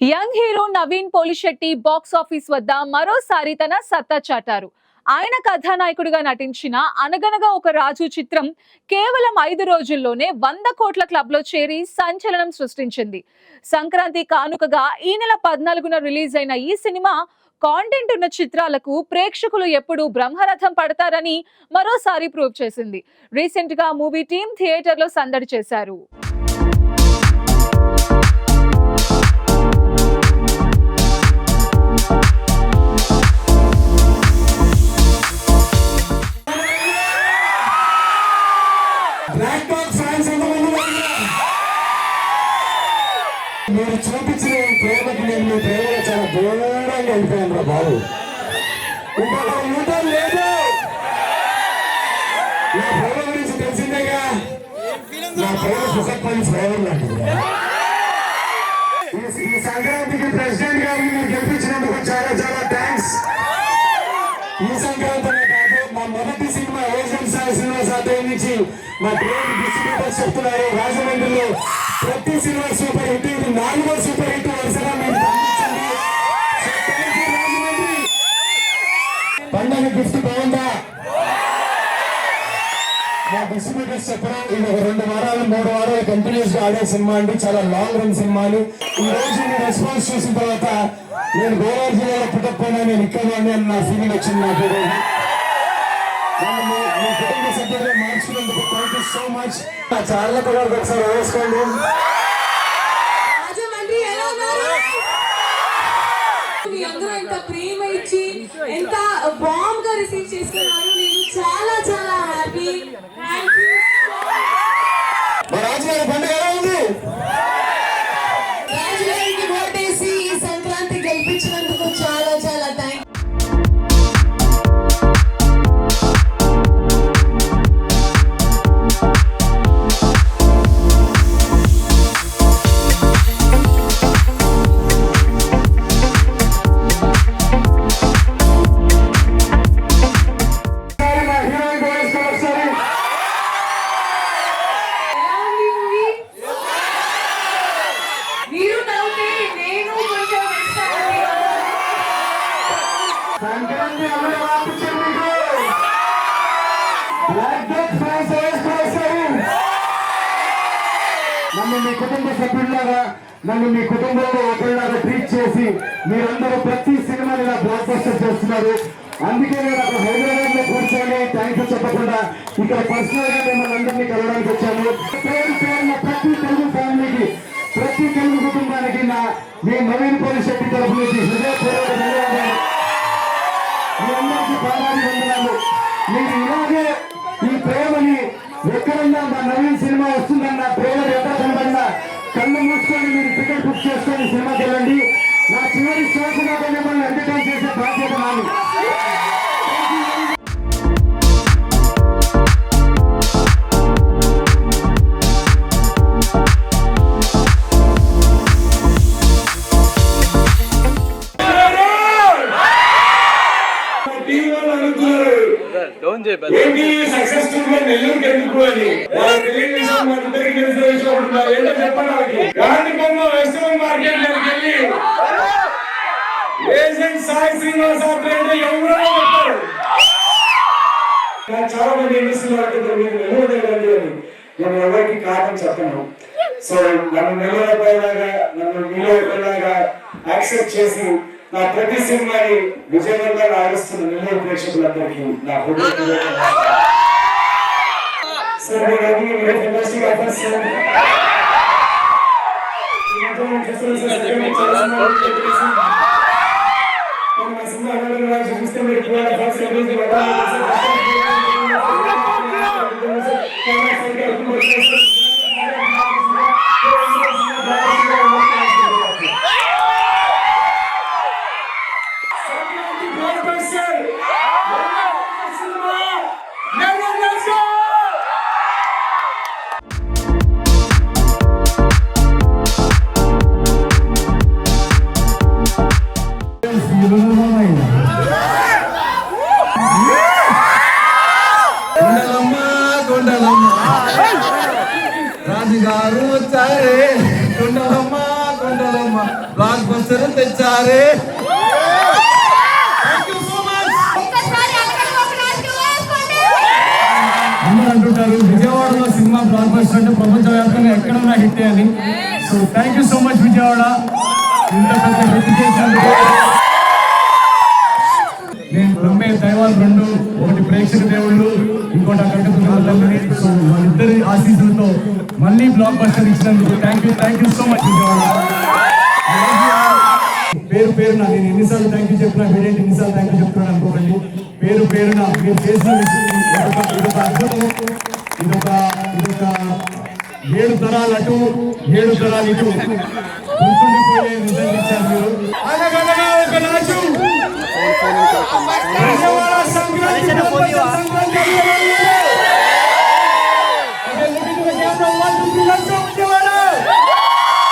Young hero Naveen Polishetty box office వద్ద మరోసారి తన సత్తా చాటారు. ఆయన కథానాయకుడిగా నటించిన అనగనగా ఒక రాజు చిత్రం కేవలం 5 రోజుల్లోనే 100 కోట్ల క్లబ్ లో చేరి సంచలనం సృష్టించింది. సంక్రాంతి కానుకగా ఈ నెల 14న రిలీజ్ అయిన ఈ సినిమా కాంటెంట్ ఉన్న చిత్రాలకు ప్రేక్షకులు ఎప్పుడు బ్రహ్మరథం పడతారని మరోసారి ప్రూవ్ చేసింది. రీసెంట్ గా మూవీ టీం థియేటర్ లో సందడి చేశారు. మీరు చూపించిన ప్రేమకి నేను మీ ప్రేమలో చాలా దూరంగా వెళ్ళిపోయాను రా బాబు. ఇంకొక యూటర్న్ లేదు. నా ప్రేమ గురించి తెలిసిందేగా. నా ప్రేమ సుసత్వాన్ని ఫ్లేవర్ లాంటిది. ఈ సంక్రాంతికి ప్రెసిడెంట్ గారిని మీరు గెలిపించినందుకు చాలా చాలా థ్యాంక్స్. ఈ సంక్రాంతి కాదు, మా మొదటి సినిమా ఏజెంట్ సినిమా సాధ్యం నుంచి మా గ్రేట్ డిస్ట్రిబ్యూటర్స్ చెప్తున్నారు, రాజమండ్రిలో ప్రతి సినిమా సూపర్ హిట్, ఇది 4వ సూపర్ హిట్ వరుసగా మీరు పంపించండి. రాజమండ్రి పండగ గిఫ్ట్ బాగుందా? మా డిస్ట్రిబ్యూటర్స్ చెప్పడం ఇది ఒక 2 వారాలు 3 వారాలు కంటిన్యూస్ గా ఆడే సినిమా అండి, చాలా లాంగ్ రన్ సినిమాలు. ఈ రోజు మీ రెస్పాన్స్ చూసిన తర్వాత నేను గోదావరి జిల్లాలో పుట్టకపోయినా నేను ఇక్కడ అని నా ఫీలింగ్ వచ్చింది. నాకు మీ కుటుంబ సభ్యులుగా మార్చుకున్నందుకు థ్యాంక్ యూ సో మచ్. నా చాలా కూడా ఒకసారి వేసుకోండి. మీ అందరూ ఎంత ప్రేమ ఇచ్చి ఎంత బాంబ్ గా రిసీవ్ చేసుకున్నారు. నేను చాలా చాలా హ్యాపీ. రాజుగారి పండుగ ఎలా ఉంది? రాజుగారికి ఓటేసి ఈ సంక్రాంతి గెలిపించినందుకు చాలా చాలా థ్యాంక్. సంక్రాంతి అమలు ఆపించారు మీకు. బ్లాక్ డెత్ ఫ్యాన్స్ వేసుకొస్తారు. నన్ను మీ కుటుంబ సభ్యుల్లాగా, నన్ను మీ కుటుంబంలో ఒకరిలాగా ట్రీట్ చేసి మీరందరూ ప్రతి సినిమాని ఇలా బ్లాక్ బస్టర్ చేస్తున్నారు. అందుకే నేను అక్కడ హైదరాబాద్ లో కూర్చొని థ్యాంక్ యూ చెప్పకుండా ఇక్కడ పర్సనల్ గా మిమ్మల్ని అందరినీ కలవడానికి వచ్చాను. పేరు పేరున ప్రతి తెలుగు ఫ్యామిలీకి, ప్రతి తెలుగు కుటుంబానికి మీ నవీన్ పోలిశెట్టి తరఫు నుంచి హృదయపూర్వక ధన్యవాదాలు. మీ అందరికీ పాదాలు వందనాలు. మీరు ఇలాగే ఈ ప్రేమని ఎక్కడన్నా మా నవీన్ సినిమా వస్తుందన్న ప్రేమ ఎక్కడ కనబడినా కళ్ళు మూసుకొని మీరు టికెట్ బుక్ చేసుకొని సినిమాకి వెళ్ళండి. నా చివరి శ్వాసగా మిమ్మల్ని ఎంటర్టైన్ చేసే బాధ్యత నాది. సక్సెస్ఫుల్ గా నెల్లూరుకి ఎందుకు అని గాంధీబొమ్మ వెజిటబుల్ మార్కెట్ లోకి వెళ్ళి ఏజెంట్ సాయి శ్రీనివాస ఎవరో చెప్పారు. చాలా మంది ఇండస్ట్రీ నెల్లూరు వెళ్ళండి అని నేను ఎవరికి కారణం చెప్పను. సో నన్ను నెల్లూరు అయిపోయేలాగా, నన్ను మీలో అయిపోయేలాగా యాక్సెప్ట్ చేసి నా ప్రతి సినిమాని విజయవంతంగా ఆడిస్తున్న నెల్లూరు ప్రేక్షకులందరికీ నా చూస్తే మీరు బ్లాక్ బస్టర్ తెచ్చారే. Thank you so much. అందరూ అంటుంటారు విజయవాడలో సినిమా బ్లాక్ బస్టర్ అంటే ప్రపంచవ్యాప్తంగా ఎక్కడన్నా హిట్ అని. So thank you so much Vijayawada, ఇంత పెద్ద హిట్ చేసినందుకు. నేను నమ్మే దైవాలు రెండు, ఒకటి ప్రేక్షక దేవుళ్ళు, ఇంకోటి అక్కడ తల్లిని. సో వాళ్ళిద్దరి ఆశీస్సులతో మళ్ళీ బ్లాక్ బస్టర్ ఇచ్చినందుకు thank you so much Vijayawada. పేరు పేరున నేను ఎన్నిసార్లు థ్యాంక్ యూ చెప్పినా మీరేంటి ఎన్నిసార్లు థ్యాంక్ యూ చెప్తున్నాను అనుకోకండి. పేరు పేరున మీరు చేసిన ఇదొక అద్భుతం. ఇదొక 7 తరాలు అటు 7 తరాలు ఇటు గుర్తుండిపోయే రిజల్ట్ ఇచ్చారు మీరు. అనగనగా ఒక రాజు Vijayawada Sankranti Sankranti. Okay, look into the camera, 1, 2, 3, let's go.